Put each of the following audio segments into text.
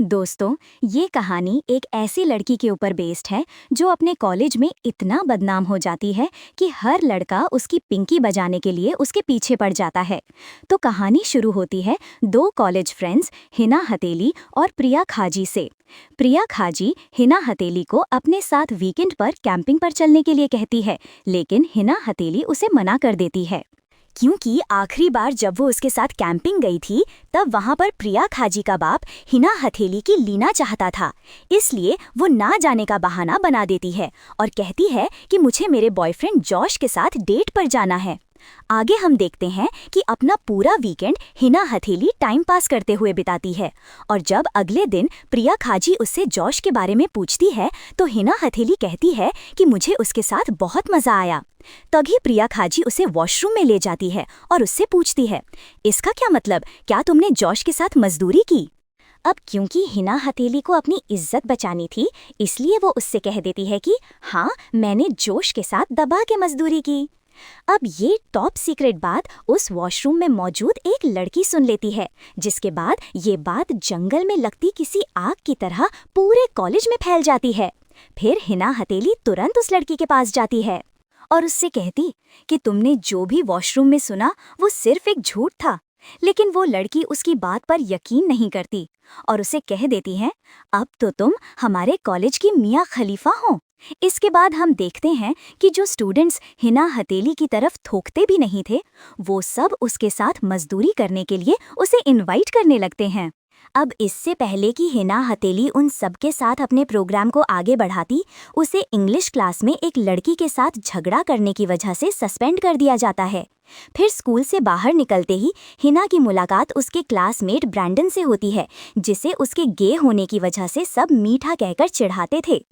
दोस्तों, ये कहानी एक ऐसी लड़की के ऊपर बेस्ड है जो अपने कॉलेज में इतना बदनाम हो जाती है कि हर लड़का उसकी पिंकी बजाने के लिए उसके पीछे पड़ जाता है। तो कहानी शुरू होती है दो कॉलेज फ्रेंड्स हिना हथेली और प्रिया खाजी से। प्रिया खाजी हिना हथेली को अपने साथ वीकेंड पर कैंपिंग पर चलने के लिए कहती है, लेकिन हिना हथेली उसे मना कर देती है क्योंकि आखिरी बार जब वो उसके साथ कैंपिंग गई थी तब वहां पर प्रिया खाजी का बाप हिना हथेली की लीना चाहता था। इसलिए वो ना जाने का बहाना बना देती है और कहती है कि मुझे मेरे बॉयफ्रेंड जॉश के साथ डेट पर जाना है। आगे हम देखते हैं कि अपना पूरा वीकेंड हिना हथेली टाइम पास करते हुए बिताती है और जब अगले दिन प्रिया खाजी उससे जॉश के बारे में पूछती है तो हिना हथेली कहती है कि मुझे उसके साथ बहुत मजा आया। तभी प्रिया खाजी उसे वॉशरूम में ले जाती है और उससे पूछती है, इसका क्या मतलब, क्या तुमने जॉश के साथ मजदूरी की? अब क्योंकि हिना हथेली को अपनी इज्जत बचानी थी, इसलिए वो उससे कह देती है कि हाँ, मैंने जोश के साथ दबा के मजदूरी की। अब ये टॉप सीक्रेट बात उस वॉशरूम में मौजूद एक लड़की सुन लेती है, जिसके बाद ये बात जंगल में लगती किसी आग की तरह पूरे कॉलेज में फैल जाती है। फिर हिना हथेली तुरंत उस लड़की के पास जाती है और उससे कहती कि तुमने जो भी वॉशरूम में सुना वो सिर्फ एक झूठ था। लेकिन वो लड़की उसकी बात पर यकीन नहीं करती और उसे कह देती है, अब तो तुम हमारे कॉलेज की मियाँ खलीफा हो। इसके बाद हम देखते हैं कि जो स्टूडेंट्स हिना हथेली की तरफ थोकते भी नहीं थे, वो सब उसके साथ मजदूरी करने के लिए उसे इनवाइट करने लगते हैं। अब इससे पहले कि हिना हथेली उन सबके साथ अपने प्रोग्राम को आगे बढ़ाती, उसे इंग्लिश क्लास में एक लड़की के साथ झगड़ा करने की वजह से सस्पेंड कर दिया जाता है। फिर स्कूल से बाहर निकलते ही हिना की मुलाकात उसके क्लासमेट ब्रैंडन से होती है, जिसे उसके गे होने की वजह से सब मीठा कहकर चिढ़ाते थे।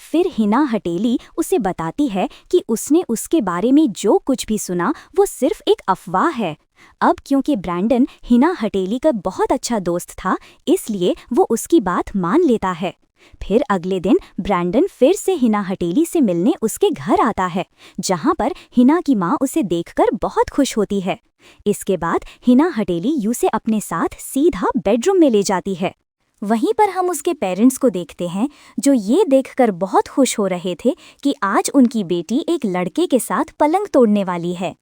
फिर हिना हथेली उसे बताती है कि उसने उसके बारे में जो कुछ भी सुना वो सिर्फ एक अफवाह है। अब क्योंकि ब्रैंडन हिना हथेली का बहुत अच्छा दोस्त था, इसलिए वो उसकी बात मान लेता है। फिर अगले दिन ब्रैंडन फिर से हिना हथेली से मिलने उसके घर आता है, जहां पर हिना की माँ उसे देखकर बहुत खुश होती है। इसके बाद हिना हथेली उसे अपने साथ सीधा बेडरूम में ले जाती है। वहीं पर हम उसके पेरेंट्स को देखते हैं, जो ये देखकर बहुत खुश हो रहे थे कि आज उनकी बेटी एक लड़के के साथ पलंग तोड़ने वाली है।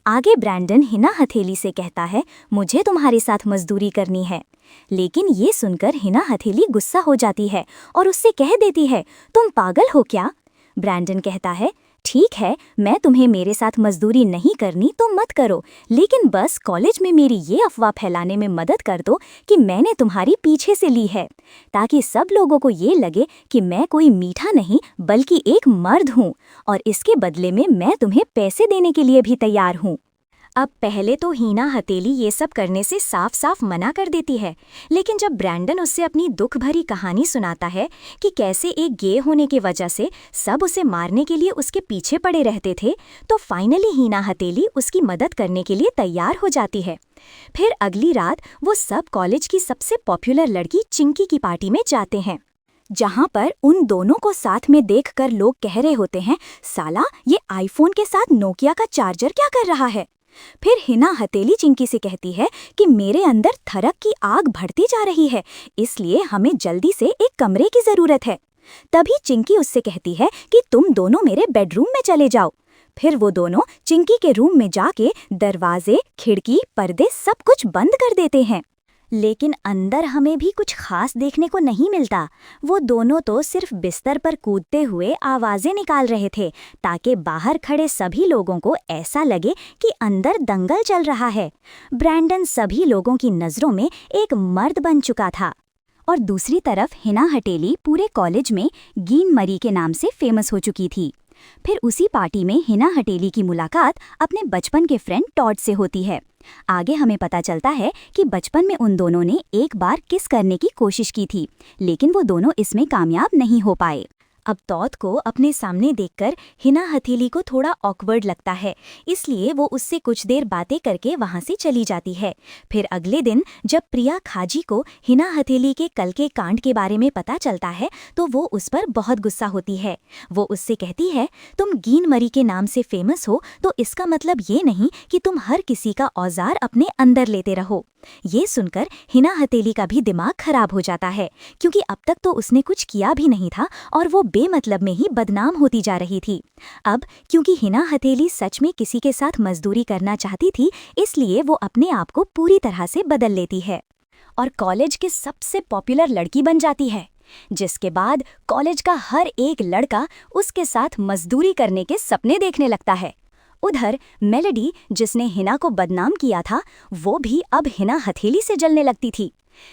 आगे ब्रैंडन हिना हथेली से कहता है, मुझे तुम्हारे साथ मजदूरी करनी है। लेकिन ये सुनकर हिना हथेली गुस्सा हो जाती है और उससे कह देती है, तुम पागल हो क्या? ब्रैंडन कहता है, ठीक है, मैं तुम्हें मेरे साथ मजदूरी नहीं करनी तो मत करो, लेकिन बस कॉलेज में मेरी ये अफवाह फैलाने में मदद कर दो कि मैंने तुम्हारी पीछे से ली है, ताकि सब लोगों को ये लगे कि मैं कोई मीठा नहीं बल्कि एक मर्द हूँ और इसके बदले में मैं तुम्हें पैसे देने के लिए भी तैयार हूँ। अब पहले तो हिना हथेली ये सब करने से साफ साफ मना कर देती है, लेकिन जब ब्रैंडन उससे अपनी दुख भरी कहानी सुनाता है कि कैसे एक गे होने की वजह से सब उसे मारने के लिए उसके पीछे पड़े रहते थे, तो फाइनली हिना हथेली उसकी मदद करने के लिए तैयार हो जाती है। फिर अगली रात वो सब कॉलेज की सबसे पॉपुलर लड़की चिंकी की पार्टी में जाते हैं, जहां पर उन दोनों को साथ में देखकर लोग कह रहे होते हैं, साला ये आईफोन के साथ नोकिया का चार्जर क्या कर रहा है? फिर हिना हथेली चिंकी से कहती है कि मेरे अंदर थरक की आग बढ़ती जा रही है, इसलिए हमें जल्दी से एक कमरे की जरूरत है। तभी चिंकी उससे कहती है कि तुम दोनों मेरे बेडरूम में चले जाओ। फिर वो दोनों चिंकी के रूम में जाके दरवाजे, खिड़की, पर्दे सब कुछ बंद कर देते हैं। लेकिन अंदर हमें भी कुछ खास देखने को नहीं मिलता। वो दोनों तो सिर्फ बिस्तर पर कूदते हुए आवाजें निकाल रहे थे, ताकि बाहर खड़े सभी लोगों को ऐसा लगे कि अंदर दंगल चल रहा है। ब्रैंडन सभी लोगों की नज़रों में एक मर्द बन चुका था और दूसरी तरफ हिना हथेली पूरे कॉलेज में गीन मरी के नाम से फेमस हो चुकी थी। फिर उसी पार्टी में हिना हथेली की मुलाकात अपने बचपन के फ्रेंड टॉड से होती है। आगे हमें पता चलता है कि बचपन में उन दोनों ने एक बार किस करने की कोशिश की थी, लेकिन वो दोनों इसमें कामयाब नहीं हो पाए। अब तौत को अपने सामने देखकर हिना हथेली को थोड़ा ऑकवर्ड लगता है, इसलिए वो उससे कुछ देर बातें करके वहां से चली जाती है। फिर अगले दिन जब प्रिया खाजी को हिना हथेली के कल के कांड के बारे में पता चलता है तो वो उस पर बहुत गुस्सा होती है। वो उससे कहती है, तुम गीन मरी के नाम से फेमस हो तो इसका मतलब ये नहीं कि तुम हर किसी का औजार अपने अंदर लेते रहो। ये सुनकर हिना हथेली का भी दिमाग खराब हो जाता है, क्योंकि अब तक तो उसने कुछ किया भी नहीं था और वो बेमतलब में ही बदनाम होती जा रही थी। अब क्योंकि हिना हथेली सच में किसी के साथ मजदूरी करना चाहती थी, इसलिए वो अपने आप को पूरी तरह से बदल लेती है और कॉलेज की सबसे पॉपुलर लड़की बन जाती है, जिसके बाद कॉलेज का हर एक लड़का उसके साथ मजदूरी करने के सपने देखने लगता है। उधर मेलेडी, जिसने हिना को बदनाम किया था, वो भी अब हिना हथेली से जलने लगती थी,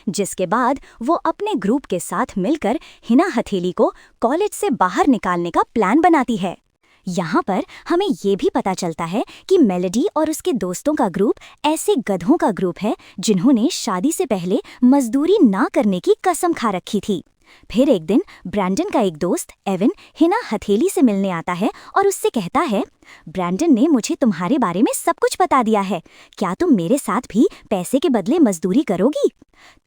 जिसके बाद वो अपने ग्रुप के साथ मिलकर हिना हथेली को कॉलेज से बाहर निकालने का प्लान बनाती है। यहाँ पर हमें ये भी पता चलता है कि मेलेडी और उसके दोस्तों का ग्रुप ऐसे गधों का ग्रुप है जिन्होंने शादी से पहले मजदूरी ना करने की कसम खा रखी थी। फिर एक दिन ब्रैंडन का एक दोस्त एवन हिना हथेली से मिलने आता है और उससे कहता है, ब्रैंडन ने मुझे तुम्हारे बारे में सब कुछ बता दिया है, क्या तुम मेरे साथ भी पैसे के बदले मजदूरी करोगी?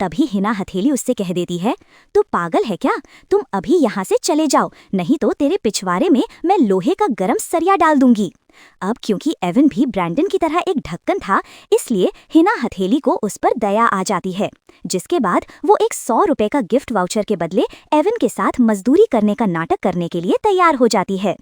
तभी हिना हथेली उससे कह देती है, तू पागल है क्या? तुम अभी यहाँ से चले जाओ, नहीं तो तेरे पिछवाड़े में मैं लोहे का गरम सरिया डाल दूंगी। अब क्योंकि एवन भी ब्रैंडन की तरह एक ढक्कन था, इसलिए हिना हथेली को उस पर दया आ जाती है, जिसके बाद वो एक 100 रुपए का गिफ्ट वाउचर के बदले एवन के साथ मजदूरी करने का नाटक करने के लिए तैयार हो जाती है।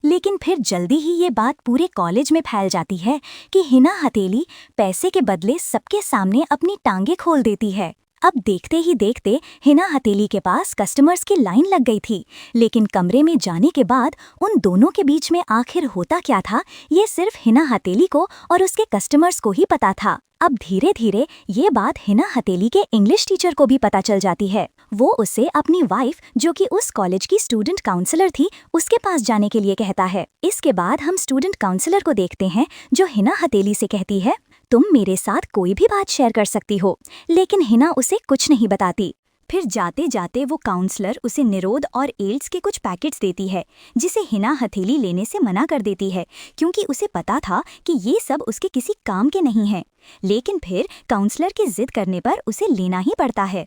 लेकिन फिर जल्दी ही ये बात पूरे कॉलेज में फैल जाती है कि हिना हथेली पैसे के बदले सबके सामने अपनी टांगे खोल देती है। अब देखते ही देखते हिना हथेली के पास कस्टमर्स की लाइन लग गई थी, लेकिन कमरे में जाने के बाद उन दोनों के बीच में आखिर होता क्या था, ये सिर्फ हिना हथेली को और उसके कस्टमर्स को ही पता था। अब धीरे धीरे ये बात हिना हथेली के इंग्लिश टीचर को भी पता चल जाती है। वो उसे अपनी वाइफ, जो कि उस कॉलेज की स्टूडेंट काउंसलर थी, उसके पास जाने के लिए कहता है। इसके बाद हम स्टूडेंट काउंसलर को देखते हैं, जो हिना हथेली से कहती है, तुम मेरे साथ कोई भी बात शेयर कर सकती हो, लेकिन हिना उसे कुछ नहीं बताती। फिर जाते जाते वो काउंसलर उसे निरोध और एल्स के कुछ पैकेट्स देती है, जिसे हिना हथेली लेने से मना कर देती है, क्योंकि उसे पता था कि ये सब उसके किसी काम के नहीं हैं। लेकिन फिर काउंसलर की जिद करने पर उसे लेना ही पड़ता है।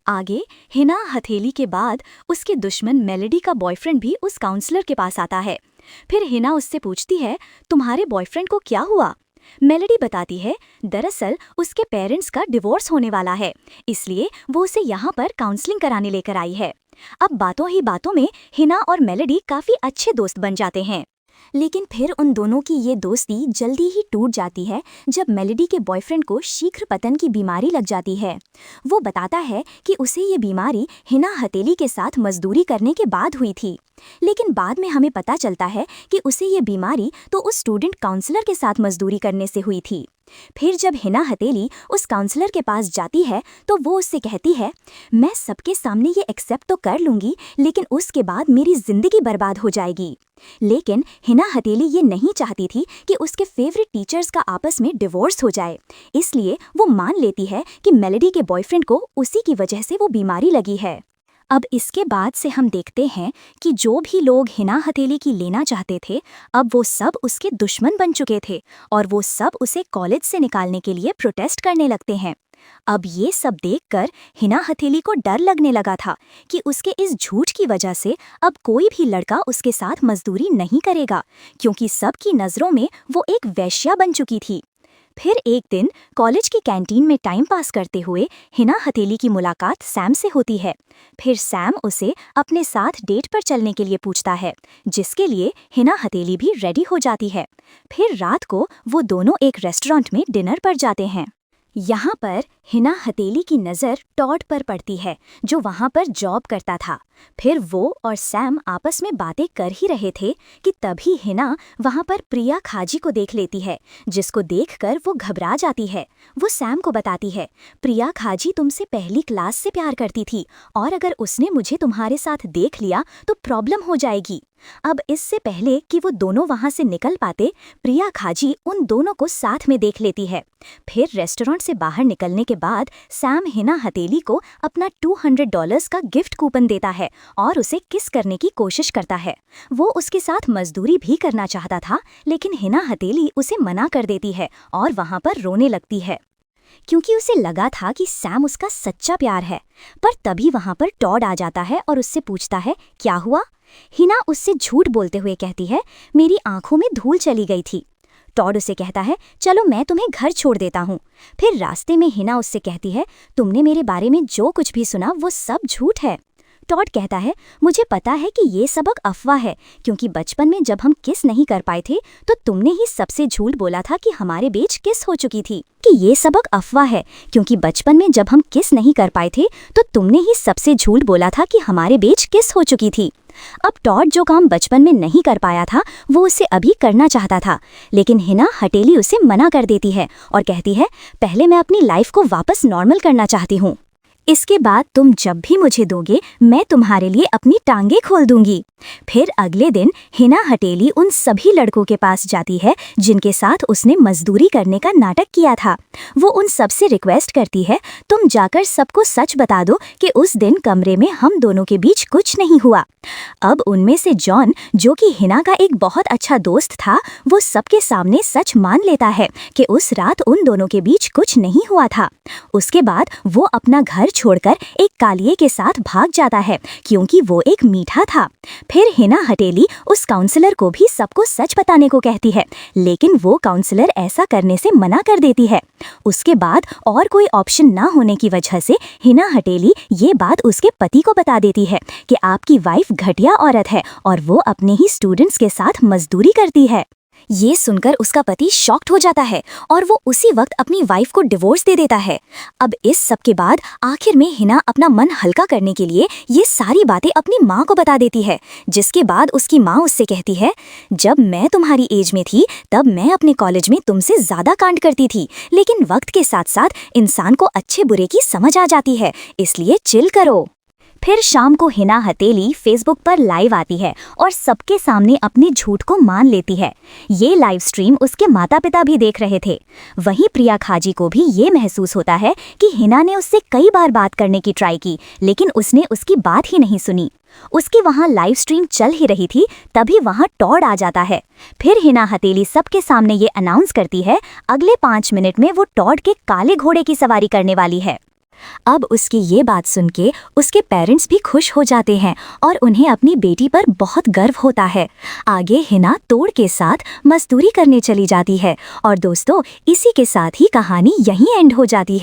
आगे हिना हथेली के बाद उसके दुश्मन मेलेडी का बॉयफ्रेंड भी उस काउंसलर के पास आता है। फिर हिना उससे पूछती है, तुम्हारे बॉयफ्रेंड को क्या हुआ? मेलेडी बताती है, दरअसल उसके पेरेंट्स का डिवोर्स होने वाला है, इसलिए वो उसे यहाँ पर काउंसलिंग कराने लेकर आई है। अब बातों ही बातों में हिना और मेलेडी काफी अच्छे दोस्त बन जाते हैं। लेकिन फिर उन दोनों की ये दोस्ती जल्दी ही टूट जाती है जब मेलेडी के बॉयफ्रेंड को शीघ्र पतन की बीमारी लग जाती है। वो बताता है कि उसे ये बीमारी हिना हथेली के साथ मजदूरी करने के बाद हुई थी, लेकिन बाद में हमें पता चलता है कि उसे ये बीमारी तो उस स्टूडेंट काउंसलर के साथ मजदूरी करने से हुई थी। फिर जब हिना हथेली उस काउंसलर के पास जाती है तो वो उससे कहती है, मैं सबके सामने ये एक्सेप्ट तो कर लूंगी, लेकिन उसके बाद मेरी जिंदगी बर्बाद हो जाएगी। लेकिन हिना हथेली ये नहीं चाहती थी कि उसके फेवरेट टीचर्स का आपस में डिवोर्स हो जाए, इसलिए वो मान लेती है कि मेलेडी के बॉयफ्रेंड को उसी की वजह से वो बीमारी लगी है। अब इसके बाद से हम देखते हैं कि जो भी लोग हिना हथेली की लेना चाहते थे, अब वो सब उसके दुश्मन बन चुके थे और वो सब उसे कॉलेज से निकालने के लिए प्रोटेस्ट करने लगते हैं। अब ये सब देखकर हिना हथेली को डर लगने लगा था कि उसके इस झूठ की वजह से अब कोई भी लड़का उसके साथ मजदूरी नहीं करेगा, क्योंकि सबकी नज़रों में वो एक वेश्या बन चुकी थी। फिर एक दिन कॉलेज की कैंटीन में टाइम पास करते हुए हिना हथेली की मुलाकात सैम से होती है। फिर सैम उसे अपने साथ डेट पर चलने के लिए पूछता है, जिसके लिए हिना हथेली भी रेडी हो जाती है। फिर रात को वो दोनों एक रेस्टोरेंट में डिनर पर जाते हैं। यहाँ पर हिना हथेली की नज़र टॉड पर पड़ती है, जो वहाँ पर जॉब करता था। फिर वो और सैम आपस में बातें कर ही रहे थे कि तभी हिना वहाँ पर प्रिया खाजी को देख लेती है, जिसको देखकर वो घबरा जाती है। वो सैम को बताती है, प्रिया खाजी तुमसे पहली क्लास से प्यार करती थी और अगर उसने मुझे तुम्हारे साथ देख लिया तो प्रॉब्लम हो जाएगी। अब इससे पहले कि वो दोनों वहां से निकल पाते, प्रिया खाजी उन दोनों को साथ में देख लेती है। फिर रेस्टोरेंट से बाहर निकलने के बाद सैम हिना हथेली को अपना $200 का गिफ्ट कूपन देता है और उसे किस करने की कोशिश करता है। वो उसके साथ मजदूरी भी करना चाहता था, लेकिन हिना हथेली उसे मना कर देती है और वहां पर रोने लगती है, क्योंकि उसे लगा था कि सैम उसका सच्चा प्यार है। पर तभी वहां पर टॉड आ जाता है और उससे पूछता है, क्या हुआ? हिना उससे झूठ बोलते हुए कहती है, मेरी आंखों में धूल चली गई थी। टॉड उसे कहता है, चलो मैं तुम्हें घर छोड़ देता हूँ। फिर रास्ते में हिना उससे कहती है, तुमने मेरे बारे में जो कुछ भी सुना वो सब झूठ है। टॉड कहता है, मुझे पता है कि ये सबक अफवाह है, क्योंकि बचपन में जब हम किस नहीं कर पाए थे तो तुमने ही सबसे झूठ बोला था कि हमारे बीच किस हो चुकी थी। कि ये सबक अफवाह है, क्योंकि बचपन में जब हम किस नहीं कर पाए थे तो तुमने ही सबसे झूठ बोला था कि हमारे बीच किस हो चुकी थी। अब टॉड जो काम बचपन में नहीं कर पाया था वो उसे अभी करना चाहता था, लेकिन हिना हटेली उसे मना कर देती है और कहती है, पहले मैं अपनी लाइफ को वापस नॉर्मल करना चाहती हूँ। इसके बाद तुम जब भी मुझे दोगे मैं तुम्हारे लिए अपनी टांगे खोल दूंगी। फिर अगले दिन हिना हटेली उन सभी लड़कों के पास जाती है जिनके साथ उसने मजदूरी करने का नाटक किया था। वो उन सबसे रिक्वेस्ट करती है, तुम जाकर सबको सच बता दो कि उस दिन कमरे में हम दोनों के बीच कुछ नहीं हुआ। अब उनमें से जॉन, जो कि हिना का एक बहुत अच्छा दोस्त था, वो सबके सामने सच मान लेता है कि उस रात उन दोनों के बीच कुछ नहीं हुआ था। उसके बाद वो अपना घर छोड़कर एक कालिये के साथ भाग जाता है, क्योंकि वो एक मीठा था। फिर हिना हटेली उस काउंसलर को भी सबको सच बताने को कहती है, लेकिन वो काउंसलर ऐसा करने से मना कर देती है। उसके बाद और कोई ऑप्शन ना होने की वजह से हिना हटेली ये बात उसके पति को बता देती है कि आपकी वाइफ घटिया औरत है और वो अपने ही स्टूडेंट्स के साथ मजदूरी करती है। ये सुनकर उसका पति शॉक्ड हो जाता है और वो उसी वक्त अपनी वाइफ को डिवोर्स दे देता है। अब इस सब के बाद आखिर में हिना अपना मन हल्का करने के लिए ये सारी बातें अपनी माँ को बता देती है, जिसके बाद उसकी माँ उससे कहती है, जब मैं तुम्हारी एज में थी तब मैं अपने कॉलेज में तुमसे ज़्यादा कांड करती थी, लेकिन वक्त के साथ साथ इंसान को अच्छे बुरे की समझ आ जाती है, इसलिए चिल करो। फिर शाम को हिना हथेली फेसबुक पर लाइव आती है और सबके सामने अपने झूठ को मान लेती है। ये लाइव स्ट्रीम उसके माता पिता भी देख रहे थे। वहीं प्रिया खाजी को भी ये महसूस होता है कि हिना ने उससे कई बार बात करने की ट्राई की, लेकिन उसने उसकी बात ही नहीं सुनी। उसकी वहां लाइव स्ट्रीम चल ही रही थी, तभी वहां टॉड आ जाता है। फिर हिना हथेली सबके सामने ये अनाउंस करती है, अगले 5 मिनट में वो टॉड के काले घोड़े की सवारी करने वाली है। अब उसकी ये बात सुन के उसके पेरेंट्स भी खुश हो जाते हैं और उन्हें अपनी बेटी पर बहुत गर्व होता है। आगे हिना तोड़ के साथ मजदूरी करने चली जाती है और दोस्तों, इसी के साथ ही कहानी यहीं एंड हो जाती है।